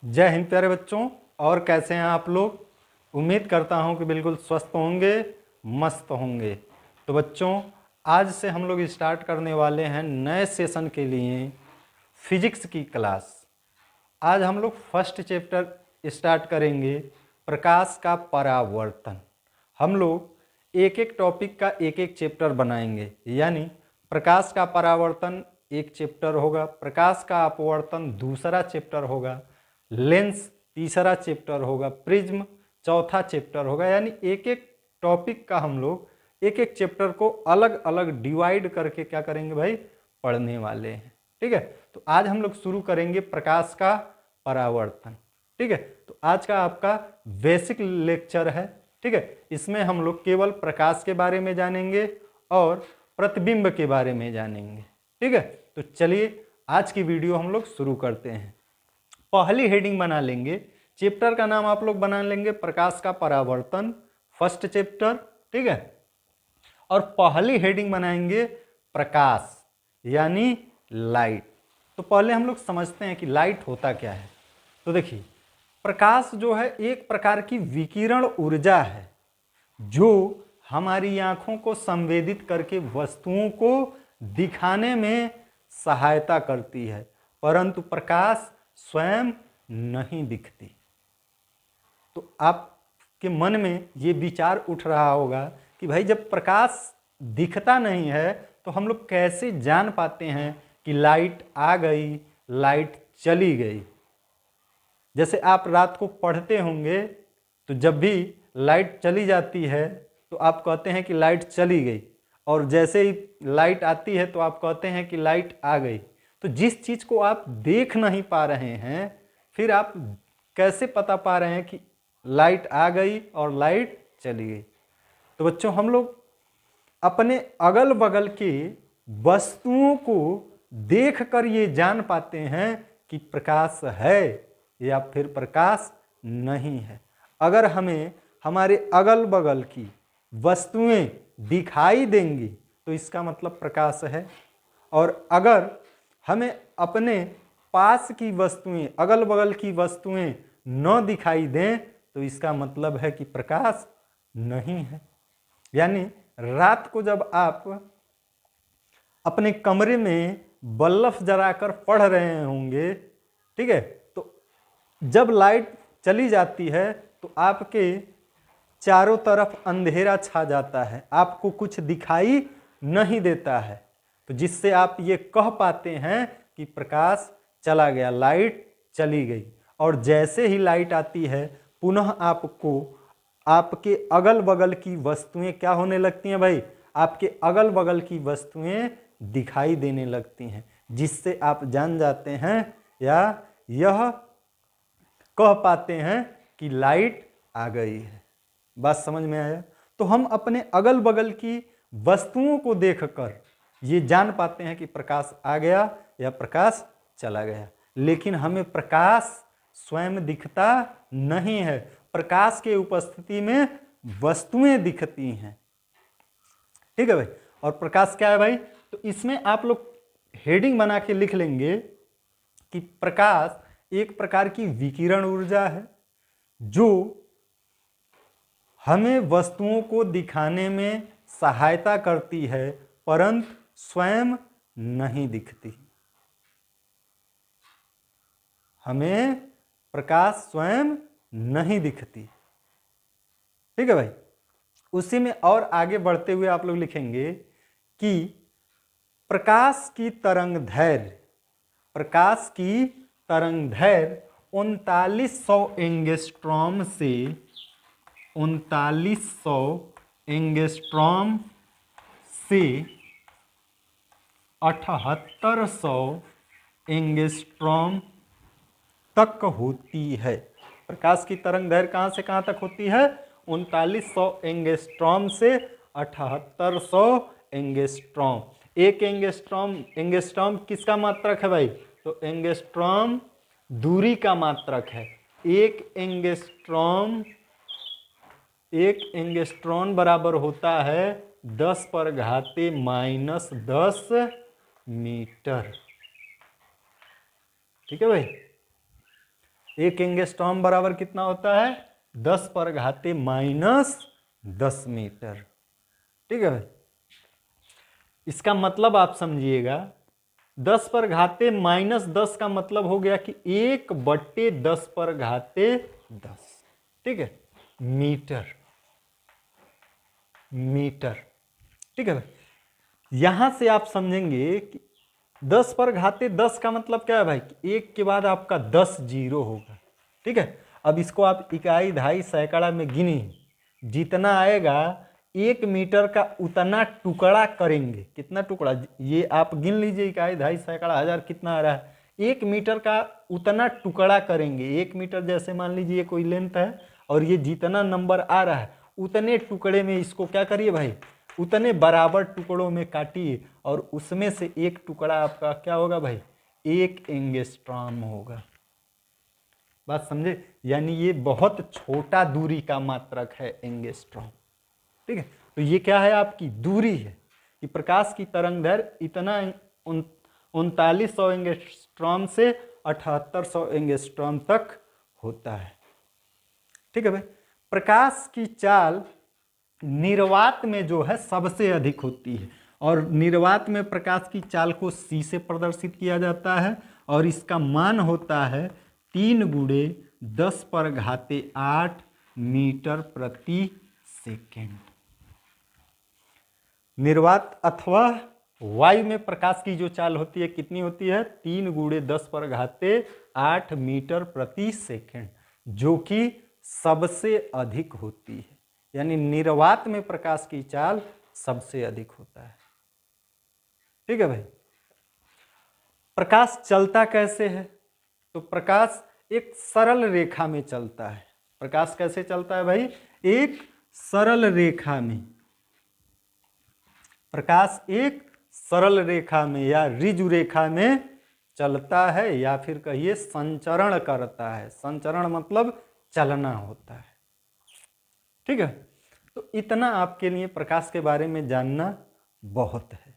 जय हिंद प्यारे बच्चों। और कैसे हैं आप लोग? उम्मीद करता हूं कि बिल्कुल स्वस्थ होंगे, मस्त होंगे। तो बच्चों, आज से हम लोग स्टार्ट करने वाले हैं नए सेशन के लिए फिजिक्स की क्लास। आज हम लोग फर्स्ट चैप्टर स्टार्ट करेंगे, प्रकाश का परावर्तन। हम लोग एक एक टॉपिक का एक एक चैप्टर बनाएंगे, यानी प्रकाश का परावर्तन एक चैप्टर होगा, प्रकाश का अपवर्तन दूसरा चैप्टर होगा, लेंस तीसरा चैप्टर होगा, प्रिज्म चौथा चैप्टर होगा। यानी एक एक टॉपिक का हम लोग एक एक चैप्टर को अलग अलग डिवाइड करके क्या करेंगे भाई, पढ़ने वाले हैं। ठीक है, तो आज हम लोग शुरू करेंगे प्रकाश का परावर्तन। ठीक है, तो आज का आपका बेसिक लेक्चर है। ठीक है, इसमें हम लोग केवल प्रकाश के बारे में जानेंगे और प्रतिबिंब के बारे में जानेंगे। ठीक है, तो चलिए आज की वीडियो हम लोग शुरू करते हैं। पहली हेडिंग बना लेंगे, चैप्टर का नाम आप लोग बना लेंगे प्रकाश का परावर्तन, फर्स्ट चैप्टर। ठीक है, और पहली हेडिंग बनाएंगे प्रकाश यानी लाइट। तो पहले हम लोग समझते हैं कि लाइट होता क्या है। तो देखिए, प्रकाश जो है एक प्रकार की विकिरण ऊर्जा है जो हमारी आंखों को संवेदित करके वस्तुओं को दिखाने में सहायता करती है, परंतु प्रकाश स्वयं नहीं दिखती। तो आपके मन में ये विचार उठ रहा होगा कि भाई जब प्रकाश दिखता नहीं है तो हम लोग कैसे जान पाते हैं कि लाइट आ गई, लाइट चली गई। जैसे आप रात को पढ़ते होंगे तो जब भी लाइट चली जाती है तो आप कहते हैं कि लाइट चली गई, और जैसे ही लाइट आती है तो आप कहते हैं कि लाइट आ गई। तो जिस चीज़ को आप देख नहीं पा रहे हैं, फिर आप कैसे पता पा रहे हैं कि लाइट आ गई और लाइट चली गई? तो बच्चों, हम लोग अपने अगल बगल की वस्तुओं को देखकर ये जान पाते हैं कि प्रकाश है या फिर प्रकाश नहीं है। अगर हमें हमारे अगल बगल की वस्तुएं दिखाई देंगी तो इसका मतलब प्रकाश है, और अगर हमें अपने पास की वस्तुएं, अगल बगल की वस्तुएं न दिखाई दें तो इसका मतलब है कि प्रकाश नहीं है। यानी रात को जब आप अपने कमरे में बल्ब जलाकर पढ़ रहे होंगे, ठीक है, तो जब लाइट चली जाती है तो आपके चारों तरफ अंधेरा छा जाता है, आपको कुछ दिखाई नहीं देता है, तो जिससे आप ये कह पाते हैं कि प्रकाश चला गया, लाइट चली गई। और जैसे ही लाइट आती है पुनः आपको आपके अगल बगल की वस्तुएं क्या होने लगती हैं भाई, आपके अगल बगल की वस्तुएं दिखाई देने लगती हैं, जिससे आप जान जाते हैं या यह कह पाते हैं कि लाइट आ गई है। बात समझ में आया? तो हम अपने अगल बगल की वस्तुओं को देखकर ये जान पाते हैं कि प्रकाश आ गया या प्रकाश चला गया। लेकिन हमें प्रकाश स्वयं दिखता नहीं है, प्रकाश के उपस्थिति में वस्तुएं दिखती हैं। ठीक है भाई, और प्रकाश क्या है भाई? तो इसमें आप लोग हेडिंग बना के लिख लेंगे कि प्रकाश एक प्रकार की विकिरण ऊर्जा है जो हमें वस्तुओं को दिखाने में सहायता करती है, परंतु स्वयं नहीं दिखती। हमें प्रकाश स्वयं नहीं दिखती। ठीक है भाई, उसी में और आगे बढ़ते हुए आप लोग लिखेंगे कि प्रकाश की तरंगदैर्घ्य, प्रकाश की तरंगदैर्घ्य 3900 एंगस्ट्रॉम से 3900 एंगस्ट्रॉम से 7800 एंगस्ट्रॉम तक होती है। प्रकाश की तरंगदैर्घ्य कहाँ से कहाँ तक होती है? 3900 एंगस्ट्रॉम से 7800 एंगस्ट्रॉम। एक एंगस्ट्रॉम, एंगस्ट्रॉम किसका मात्रक है भाई? तो एंगस्ट्रॉम दूरी का मात्रक है। एक एंगस्ट्रॉन बराबर होता है 10⁻⁻10 मीटर। ठीक है भाई, 1 एंगस्ट्रॉम बराबर कितना होता है? 10 पर घाते -10 मीटर। ठीक है भाई, इसका मतलब आप समझिएगा, 10 पर घाते -10 का मतलब हो गया कि 1/10 पर घाते 10। ठीक है, मीटर, मीटर। ठीक है भाई, यहां से आप समझेंगे कि 10 पर घाते 10 का मतलब क्या है भाई? कि 1 के बाद आपका 10 जीरो होगा। ठीक है, अब इसको आप इकाई, दहाई, सैकड़ा में गिनिए, जितना आएगा 1 मीटर का उतना टुकड़ा करेंगे। कितना टुकड़ा? ये आप गिन लीजिए, इकाई, दहाई, सैकड़ा, हजार कितना आ रहा है। 1 मीटर का उतना टुकड़ा करेंगे। 1 मीटर जैसे मान लीजिए कोई लेंथ है, और ये जितना नंबर आ रहा है उतने टुकड़े में इसको क्या करिए भाई? उतने बराबर टुकड़ों में काटिए, और उसमें से एक टुकड़ा आपका क्या होगा भाई? 1 एंगस्ट्रॉम होगा। बात समझे? यानी ये बहुत छोटा दूरी का मात्रक है एंगस्ट्रॉम। ठीक है, तो ये क्या है? आपकी दूरी है कि प्रकाश की तरंग दैर्घ्य इतना 3900 एंगस्ट्रॉम से 7800 एंगस्ट्रॉम तक होता है। ठीक है भाई, प्रकाश की चाल निर्वात में जो है सबसे अधिक होती है, और निर्वात में प्रकाश की चाल को c से प्रदर्शित किया जाता है, और इसका मान होता है 3 × 10⁸ मीटर प्रति सेकेंड। निर्वात अथवा वायु में प्रकाश की जो चाल होती है कितनी होती है? 3 × 10⁸ मीटर प्रति सेकेंड, जो कि सबसे अधिक होती है। यानी निर्वात में प्रकाश की चाल सबसे अधिक होता है। ठीक है भाई, प्रकाश चलता कैसे है? तो प्रकाश एक सरल रेखा में चलता है। प्रकाश कैसे चलता है भाई? एक सरल रेखा में। प्रकाश एक सरल रेखा में या ऋजु रेखा में चलता है, या फिर कहिए संचरण करता है। संचरण मतलब चलना होता है। ठीक है, तो इतना आपके लिए प्रकाश के बारे में जानना बहुत है।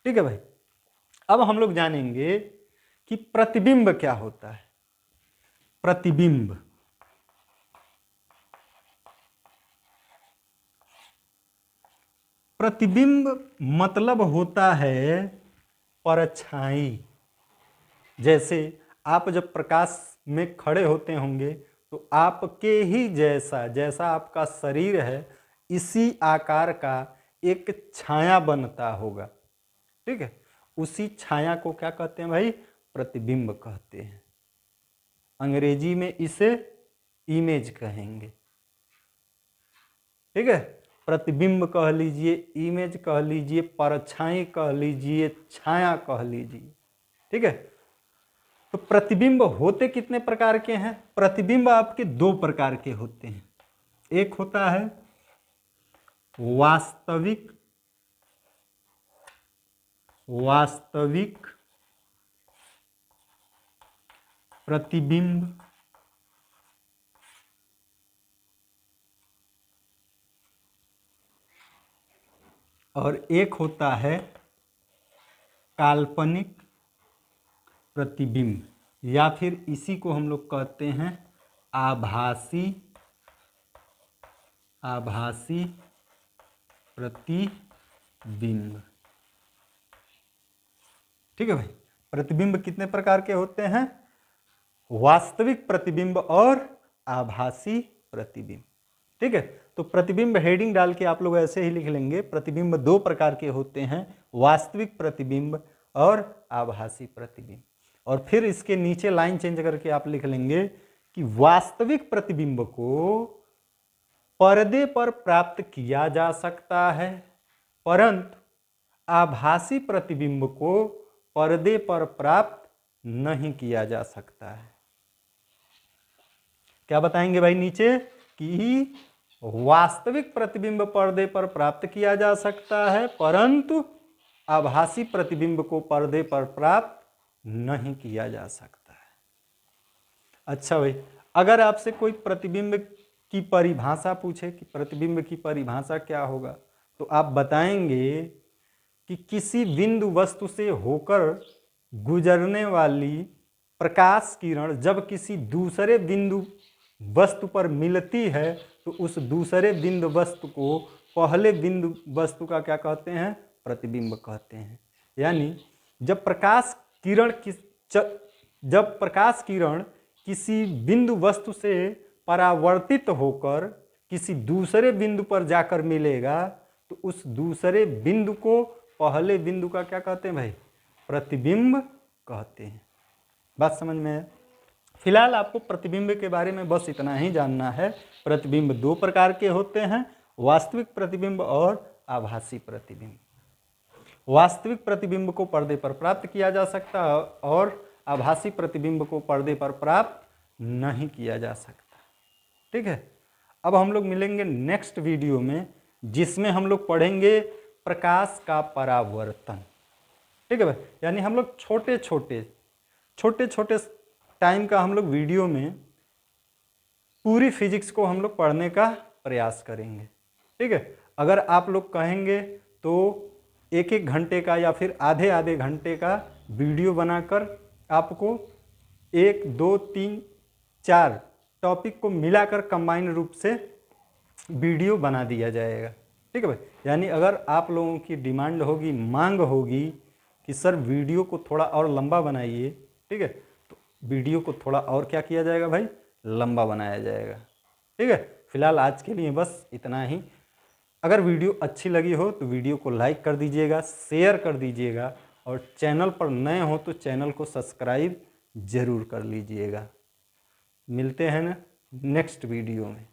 ठीक है भाई, अब हम लोग जानेंगे कि प्रतिबिंब क्या होता है। प्रतिबिंब, प्रतिबिंब मतलब होता है परछाई। जैसे आप जब प्रकाश में खड़े होते होंगे तो आपके ही जैसा आपका शरीर है, इसी आकार का एक छाया बनता होगा। ठीक है, उसी छाया को क्या कहते हैं भाई? प्रतिबिंब कहते हैं। अंग्रेजी में इसे इमेज कहेंगे। ठीक है, प्रतिबिंब कह लीजिए, इमेज कह लीजिए, परछाई कह लीजिए, छाया कह लीजिए। ठीक है, तो प्रतिबिंब होते कितने प्रकार के हैं? प्रतिबिंब आपके 2 प्रकार के होते हैं। एक होता है वास्तविक प्रतिबिंब, और एक होता है काल्पनिक प्रतिबिंब, या फिर इसी को हम लोग कहते हैं आभासी प्रतिबिंब। ठीक है भाई, प्रतिबिंब कितने प्रकार के होते हैं? वास्तविक प्रतिबिंब और आभासी प्रतिबिंब। ठीक है, तो प्रतिबिंब हेडिंग डाल के आप लोग ऐसे ही लिख लेंगे, प्रतिबिंब 2 प्रकार के होते हैं, वास्तविक प्रतिबिंब और आभासी प्रतिबिंब। और फिर इसके नीचे लाइन चेंज करके आप लिख लेंगे कि वास्तविक प्रतिबिंब को पर्दे पर प्राप्त किया जा सकता है, परंतु आभासी प्रतिबिंब को पर्दे पर प्राप्त नहीं किया जा सकता है। क्या बताएंगे भाई नीचे? कि वास्तविक प्रतिबिंब पर्दे पर प्राप्त किया जा सकता है, परंतु आभासी प्रतिबिंब को पर्दे पर प्राप्त नहीं किया जा सकता है। अच्छा भाई, अगर आपसे कोई प्रतिबिंब की परिभाषा पूछे कि प्रतिबिंब की परिभाषा क्या होगा, तो आप बताएंगे कि किसी बिंदु वस्तु से होकर गुजरने वाली प्रकाश किरण जब किसी दूसरे बिंदु वस्तु पर मिलती है तो उस दूसरे बिंदु वस्तु को पहले बिंदु वस्तु का क्या कहते हैं? प्रतिबिंब कहते हैं। यानी जब प्रकाश किरण किसी बिंदु वस्तु से परावर्तित होकर किसी दूसरे बिंदु पर जाकर मिलेगा तो उस दूसरे बिंदु को पहले बिंदु का क्या कहते हैं भाई? प्रतिबिंब कहते हैं। बात समझ में है? फिलहाल आपको प्रतिबिंब के बारे में बस इतना ही जानना है। प्रतिबिंब दो प्रकार के होते हैं, वास्तविक प्रतिबिंब और आभासी प्रतिबिंब। वास्तविक प्रतिबिंब को पर्दे पर प्राप्त किया जा सकता है और आभासी प्रतिबिंब को पर्दे पर प्राप्त नहीं किया जा सकता। ठीक है, अब हम लोग मिलेंगे नेक्स्ट वीडियो में, जिसमें हम लोग पढ़ेंगे प्रकाश का परावर्तन। ठीक है भाई, यानी हम लोग छोटे छोटे टाइम का हम लोग वीडियो में पूरी फिजिक्स को हम लोग पढ़ने का प्रयास करेंगे। ठीक है, अगर आप लोग कहेंगे तो एक एक घंटे का या फिर आधे आधे घंटे का वीडियो बनाकर आपको 1 2 3 4 टॉपिक को मिलाकर कंबाइन रूप से वीडियो बना दिया जाएगा। ठीक है भाई, यानी अगर आप लोगों की डिमांड होगी, मांग होगी कि सर वीडियो को थोड़ा और लंबा बनाइए, ठीक है, तो वीडियो को थोड़ा और क्या किया जाएगा भाई? लंबा बनाया जाएगा। ठीक है, फिलहाल आज के लिए बस इतना ही। अगर वीडियो अच्छी लगी हो तो वीडियो को लाइक कर दीजिएगा, शेयर कर दीजिएगा और चैनल पर नए हो तो चैनल को सब्सक्राइब जरूर कर लीजिएगा। मिलते हैं ना नेक्स्ट वीडियो में।